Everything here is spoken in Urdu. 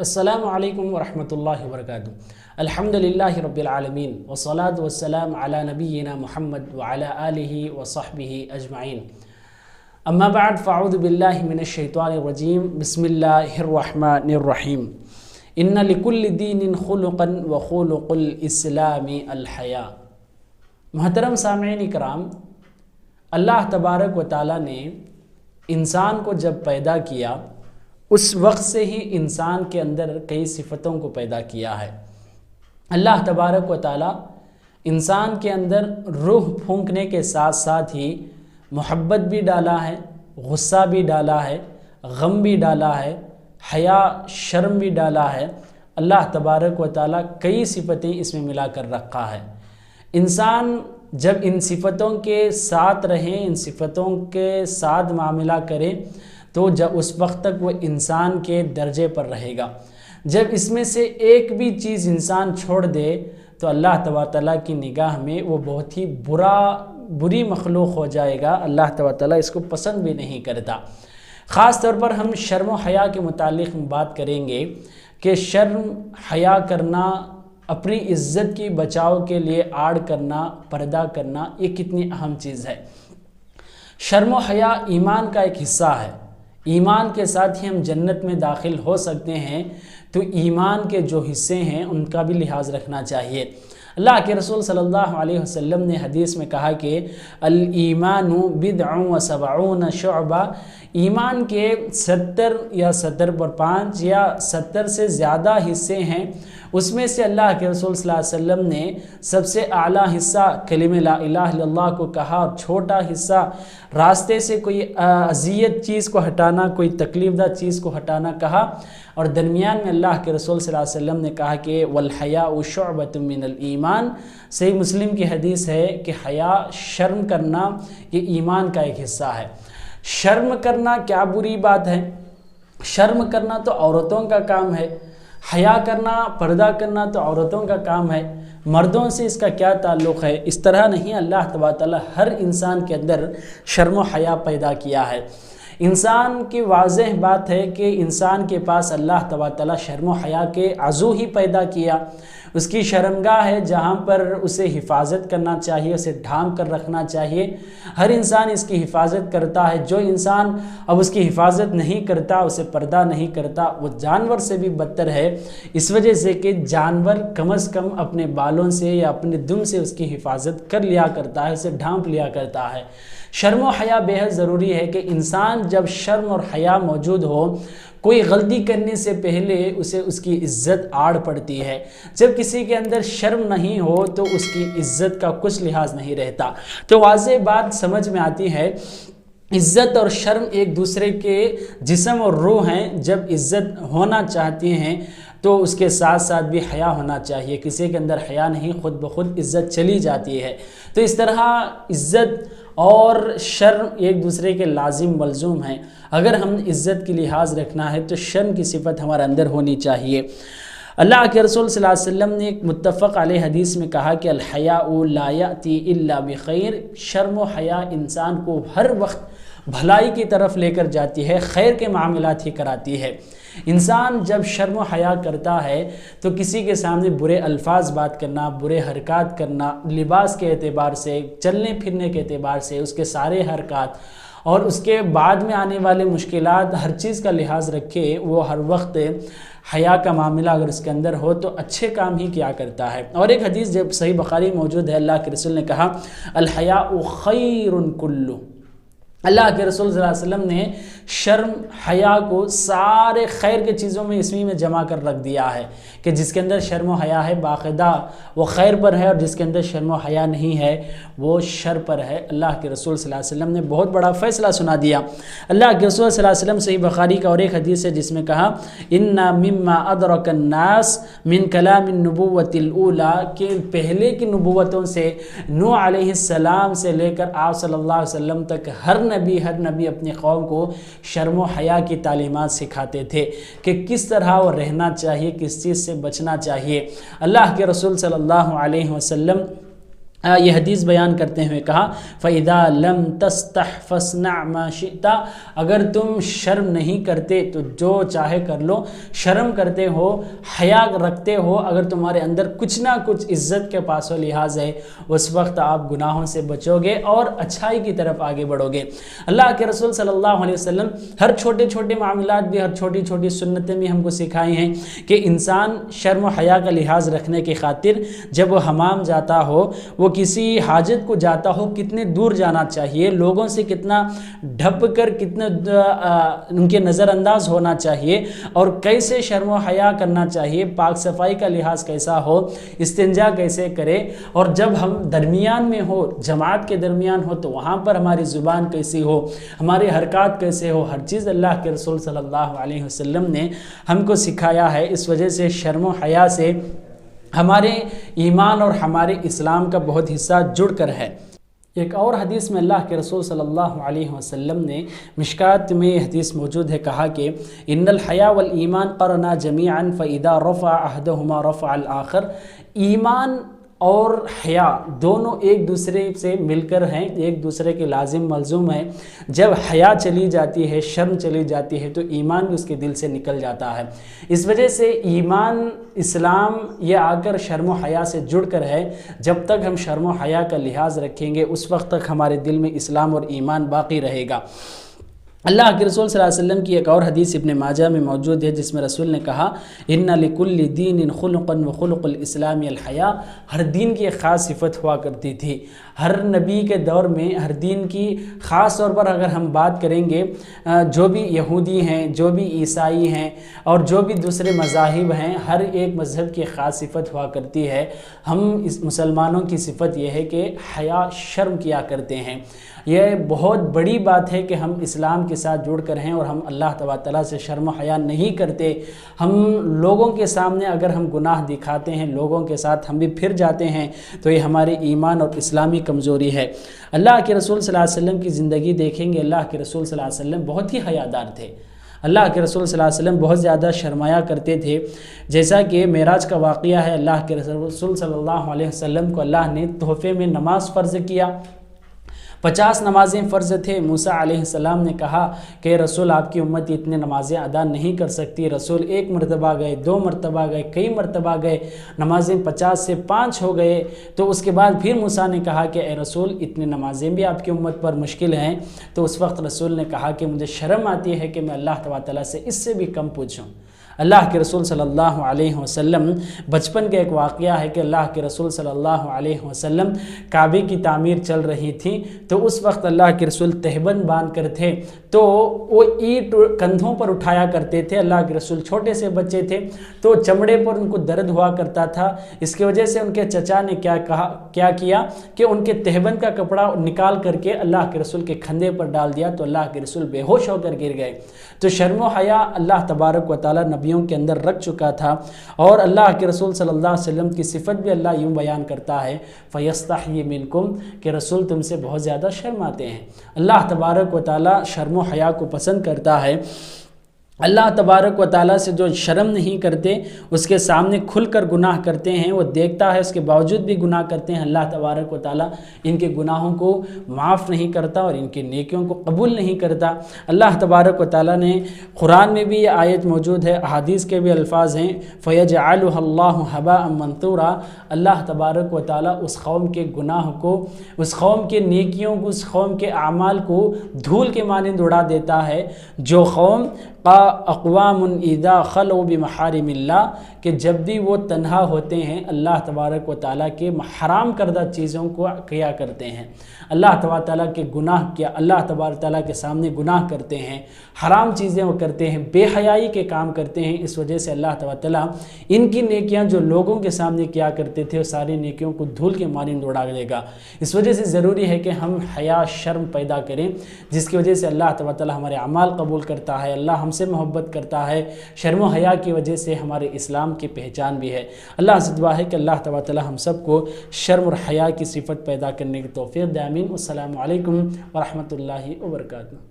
السلام علیکم ورحمۃ اللہ وبرکاتہ۔ الحمدللہ رب العالمین والصلاة والسلام علی نبینا محمد وعلی آلہ وصحبہ اجمعین، اما بعد فاعوذ باللہ من الشیطان الرجیم، بسم اللہ الرحمن الرحیم۔ ان لکل دین خلقا وخلق الاسلام الحیاء۔ محترم سامعین اکرام، اللہ تبارک و تعالیٰ نے انسان کو جب پیدا کیا اس وقت سے ہی انسان کے اندر کئی صفتوں کو پیدا کیا ہے۔ اللہ تبارک و تعالیٰ انسان کے اندر روح پھونکنے کے ساتھ ساتھ ہی محبت بھی ڈالا ہے، غصہ بھی ڈالا ہے، غم بھی ڈالا ہے، حیا شرم بھی ڈالا ہے۔ اللہ تبارک و تعالیٰ کئی صفتیں اس میں ملا کر رکھا ہے۔ انسان جب ان صفتوں کے ساتھ رہیں، ان صفتوں کے ساتھ معاملہ کرے تو جب اس وقت تک وہ انسان کے درجے پر رہے گا۔ جب اس میں سے ایک بھی چیز انسان چھوڑ دے تو اللہ تبارک تعالیٰ کی نگاہ میں وہ بہت ہی بری مخلوق ہو جائے گا۔ اللہ تبارک تعالیٰ اس کو پسند بھی نہیں کرتا۔ خاص طور پر ہم شرم و حیا کے متعلق بات کریں گے کہ شرم حیا کرنا، اپنی عزت کی بچاؤ کے لیے آڑ کرنا، پردہ کرنا، یہ کتنی اہم چیز ہے۔ شرم و حیا ایمان کا ایک حصہ ہے۔ ایمان کے ساتھ ہی ہم جنت میں داخل ہو سکتے ہیں، تو ایمان کے جو حصے ہیں ان کا بھی لحاظ رکھنا چاہیے۔ اللہ کے رسول صلی اللہ علیہ وسلم نے حدیث میں کہا کہ الایمان بضع و سبعون شعبہ، ایمان کے 70 یا 70/5 یا 70 سے زیادہ حصے ہیں۔ اس میں سے اللہ کے رسول صلی اللہ علیہ وسلم نے سب سے اعلیٰ حصہ کلمہ لا الہ الا اللہ کو کہا، اور چھوٹا حصہ راستے سے کوئی اذیت چیز کو ہٹانا، کوئی تکلیف دہ چیز کو ہٹانا کہا، اور درمیان میں اللہ کے رسول صلی اللہ علیہ وسلم نے کہا کہ والحیاء شعبۃ من الایمان۔ صحیح مسلم کی حدیث ہے کہ حیا، شرم کرنا، یہ ایمان کا ایک حصہ ہے۔ شرم کرنا کیا بری بات ہے؟ شرم کرنا تو عورتوں کا کام ہے، حیا کرنا، پردہ کرنا تو عورتوں کا کام ہے، مردوں سے اس کا کیا تعلق ہے؟ اس طرح نہیں، اللہ تبارک تعالیٰ ہر انسان کے اندر شرم و حیا پیدا کیا ہے۔ انسان کی واضح بات ہے کہ انسان کے پاس اللہ تبارک تعالیٰ شرم و حیا کے عضو ہی پیدا کیا۔ اس کی شرمگاہ ہے جہاں پر اسے حفاظت کرنا چاہیے، اسے ڈھانپ کر رکھنا چاہیے۔ ہر انسان اس کی حفاظت کرتا ہے۔ جو انسان اب اس کی حفاظت نہیں کرتا، اسے پردہ نہیں کرتا، وہ جانور سے بھی بدتر ہے، اس وجہ سے کہ جانور کم از کم اپنے بالوں سے یا اپنے دم سے اس کی حفاظت کر لیا کرتا ہے، اسے ڈھانپ لیا کرتا ہے۔ شرم و حیا بے حد ضروری ہے کہ انسان جب شرم اور حیا موجود ہو، کوئی غلطی کرنے سے پہلے اسے اس کی عزت آڑ پڑتی ہے۔ جب کسی کے اندر شرم نہیں ہو تو اس کی عزت کا کچھ لحاظ نہیں رہتا۔ تو واضح بات سمجھ میں آتی ہے، عزت اور شرم ایک دوسرے کے جسم اور روح ہیں۔ جب عزت ہونا چاہتی ہیں تو اس کے ساتھ ساتھ بھی حیا ہونا چاہیے۔ کسی کے اندر حیا نہیں، خود بخود عزت چلی جاتی ہے۔ تو اس طرح عزت اور شرم ایک دوسرے کے لازم ملزوم ہیں۔ اگر ہم عزت کی لحاظ رکھنا ہے تو شرم کی صفت ہمارے اندر ہونی چاہیے۔ اللہ کے رسول صلی اللہ علیہ وسلم نے ایک متفق علیہ حدیث میں کہا کہ الحیاء لا یأتی الا بخیر، شرم و حیا انسان کو ہر وقت بھلائی کی طرف لے کر جاتی ہے، خیر کے معاملات ہی کراتی ہے۔ انسان جب شرم و حیا کرتا ہے تو کسی کے سامنے برے الفاظ بات کرنا، برے حرکات کرنا، لباس کے اعتبار سے، چلنے پھرنے کے اعتبار سے، اس کے سارے حرکات اور اس کے بعد میں آنے والے مشکلات، ہر چیز کا لحاظ رکھے وہ ہر وقت حیا کا معاملہ اگر اس کے اندر ہو تو اچھے کام ہی کیا کرتا ہے۔ اور ایک حدیث جب صحیح بخاری موجود ہے، اللہ کے رسول نے کہا الحیاء خیر کلہ۔ اللہ کے رسول صلی اللہ علیہ وسلم نے شرم حیا کو سارے خیر کے چیزوں میں اسمی میں جمع کر رکھ دیا ہے کہ جس کے اندر شرم و حیا ہے باقاعدہ وہ خیر پر ہے، اور جس کے اندر شرم و حیا نہیں ہے وہ شر پر ہے۔ اللہ کے رسول صلی اللہ علیہ وسلم نے بہت بڑا فیصلہ سنا دیا۔ اللہ کے رسول صلی اللہ علیہ وسلم صحیح بخاری کا اور ایک حدیث ہے جس میں کہا ان مما ادرک الناس من کلام النبوۃ الاولی، کہ پہلے کی نبوتوں سے نوح علیہ السلام سے لے کر آپ صلی اللہ علیہ وسلم تک ہر نبی اپنی قوم کو شرم و حیا کی تعلیمات سکھاتے تھے کہ کس طرح وہ رہنا چاہیے، کس چیز سے بچنا چاہیے۔ اللہ کے رسول صلی اللہ علیہ وسلم یہ حدیث بیان کرتے ہوئے کہا فَإِذَا لَمْ تَسْتَحْ فَاصْنَعْ مَا شِئْتَ، اگر تم شرم نہیں کرتے تو جو چاہے کر لو، شرم کرتے ہو، حیا رکھتے ہو، اگر تمہارے اندر کچھ نہ کچھ عزت کے پاس و لحاظ ہے، اس وقت آپ گناہوں سے بچو گے اور اچھائی کی طرف آگے بڑھو گے۔ اللہ کے رسول صلی اللہ علیہ وسلم ہر چھوٹے چھوٹے معاملات بھی، ہر چھوٹی چھوٹی سنتیں بھی ہم کو سکھائی ہیں کہ انسان شرم و حیا کا لحاظ رکھنے کی خاطر جب وہ حمام جاتا ہو، وہ کسی حاجت کو جاتا ہو، کتنے دور جانا چاہیے، لوگوں سے کتنا ڈھپ کر کتنے ان کے نظر انداز ہونا چاہیے، اور کیسے شرم و حیا کرنا چاہیے، پاک صفائی کا لحاظ کیسا ہو، استنجا کیسے کرے، اور جب ہم درمیان میں ہو، جماعت کے درمیان ہو تو وہاں پر ہماری زبان کیسی ہو، ہماری حرکات کیسے ہو، ہر چیز اللہ کے رسول صلی اللہ علیہ وسلم نے ہم کو سکھایا ہے۔ اس وجہ سے شرم و حیا سے ہمارے ایمان اور ہمارے اسلام کا بہت حصہ جڑ کر ہے۔ ایک اور حدیث میں اللہ کے رسول صلی اللہ علیہ وسلم نے، مشکات میں یہ حدیث موجود ہے، کہا کہ ان الحیا والایمان قرنا جمیعا فاذا رفع احدهما رفع الاخر، ایمان اور حیا دونوں ایک دوسرے سے مل کر ہیں، ایک دوسرے کے لازم ملزوم ہیں۔ جب حیا چلی جاتی ہے، شرم چلی جاتی ہے تو ایمان بھی اس کے دل سے نکل جاتا ہے۔ اس وجہ سے ایمان، اسلام یہ آ کر شرم و حیا سے جڑ کر ہے۔ جب تک ہم شرم و حیا کا لحاظ رکھیں گے اس وقت تک ہمارے دل میں اسلام اور ایمان باقی رہے گا۔ اللہ کے رسول صلی اللہ علیہ وسلم کی ایک اور حدیث ابن ماجہ میں موجود ہے جس میں رسول نے کہا ان لکل دین خلقا وخلق الاسلام الحیا، ہر دین کی ایک خاص صفت ہوا کرتی تھی۔ ہر نبی کے دور میں ہر دین کی خاص طور پر اگر ہم بات کریں گے، جو بھی یہودی ہیں، جو بھی عیسائی ہیں اور جو بھی دوسرے مذاہب ہیں، ہر ایک مذہب کی خاص صفت ہوا کرتی ہے۔ ہم اس مسلمانوں کی صفت یہ ہے کہ حیا، شرم کیا کرتے ہیں۔ یہ بہت بڑی بات ہے کہ ہم اسلام کے ساتھ جڑ کر ہیں اور ہم اللہ تبارک تعالیٰ سے شرم و حیا نہیں کرتے۔ ہم لوگوں کے سامنے اگر ہم گناہ دکھاتے ہیں، لوگوں کے ساتھ ہم بھی پھر جاتے ہیں، تو یہ ہمارے ایمان اور اسلامی کمزوری ہے۔ اللہ کے رسول صلی اللہ علیہ وسلم کی زندگی دیکھیں گے، اللہ کے رسول صلی اللہ علیہ وسلم بہت ہی حیادار تھے۔ اللہ کے رسول صلی اللہ علیہ وسلم بہت زیادہ شرمایا کرتے تھے۔ جیسا کہ معراج کا واقعہ ہے، اللہ کے رسول صلی اللہ علیہ وسلم کو اللہ نے تحفے میں نماز فرض کیا، 50 نمازیں فرض تھے۔ موسیٰ علیہ السلام نے کہا کہ رسول آپ کی امت اتنے نمازیں ادا نہیں کر سکتی۔ رسول ایک مرتبہ گئے، 2 مرتبہ گئے، کئی مرتبہ گئے، نمازیں 50 سے 5 ہو گئے۔ تو اس کے بعد پھر موسیٰ نے کہا کہ اے رسول اتنے نمازیں بھی آپ کی امت پر مشکل ہیں۔ تو اس وقت رسول نے کہا کہ مجھے شرم آتی ہے کہ میں اللہ تعالیٰ سے اس سے بھی کم پوچھوں۔ اللہ کے رسول صلی اللہ علیہ وسلم، بچپن کا ایک واقعہ ہے کہ اللہ کے رسول صلی اللہ علیہ وسلم کعبے کی تعمیر چل رہی تھی، تو اس وقت اللہ کے رسول تہبند باندھ کر تھے، تو وہ اینٹ کندھوں پر اٹھایا کرتے تھے۔ اللہ کے رسول چھوٹے سے بچے تھے تو چمڑے پر ان کو درد ہوا کرتا تھا۔ اس کی وجہ سے ان کے چچا نے کیا کیا کہ ان کے تہبند کا کپڑا نکال کر کے اللہ کے رسول کے کھندے پر ڈال دیا، تو اللہ کے رسول بے ہوش ہو کر گر گئے۔ تو شرم و حیا اللہ تبارک و تعالیٰ نبیوں کے اندر رکھ چکا تھا، اور اللہ کے رسول صلی اللہ علیہ وسلم کی صفت بھی اللہ یوں بیان کرتا ہے فَيَسْتَحْيِي مِنْكُمْ، کہ رسول تم سے بہت زیادہ شرم آتے ہیں۔ اللہ تبارک و تعالیٰ شرم و حیا کو پسند کرتا ہے۔ اللہ تبارک و تعالیٰ سے جو شرم نہیں کرتے، اس کے سامنے کھل کر گناہ کرتے ہیں، وہ دیکھتا ہے، اس کے باوجود بھی گناہ کرتے ہیں، اللہ تبارک و تعالیٰ ان کے گناہوں کو معاف نہیں کرتا اور ان کی نیکیوں کو قبول نہیں کرتا۔ اللہ تبارک و تعالیٰ نے قرآن میں بھی یہ آیت موجود ہے، احادیث کے بھی الفاظ ہیں فَيَجْعَلُهَا اللَّهُ هَبَاءً مَنْثُورًا، اللہ تبارک و تعالیٰ اس قوم کے گناہ کو، اس قوم کے نیکیوں کو، اس قوم کے اعمال کو دھول کے مانند اڑا دیتا ہے۔ جو قوم اقوام اذا خلوا بمحارم اللہ، کہ جب بھی وہ تنہا ہوتے ہیں اللہ تبارک و تعالیٰ کے حرام کردہ چیزوں کو کیا کرتے ہیں، اللہ تبارک تعالیٰ کے گناہ کیا، اللہ تبارک تعالیٰ کے سامنے گناہ کرتے ہیں، حرام چیزیں وہ کرتے ہیں، بے حیائی کے کام کرتے ہیں، اس وجہ سے اللہ تبارک تعالیٰ ان کی نیکیاں جو لوگوں کے سامنے کیا کرتے تھے، وہ ساری نیکیوں کو دھول کے مانند اڑا دے گا۔ اس وجہ سے ضروری ہے کہ ہم حیا، شرم پیدا کریں، جس کی وجہ سے اللہ تبارک تعالیٰ ہمارے اعمال قبول کرتا ہے، اللہ ہم سے محبت کرتا ہے۔ شرم و حیا کی وجہ سے ہمارے اسلام کی پہچان بھی ہے۔ اللہ سے دعا ہے کہ اللہ تبارک تعالیٰ ہم سب کو شرم اور حیا کی صفت پیدا کرنے کی توفیق دے، آمین۔ السلام علیکم ورحمۃ اللہ وبرکاتہ۔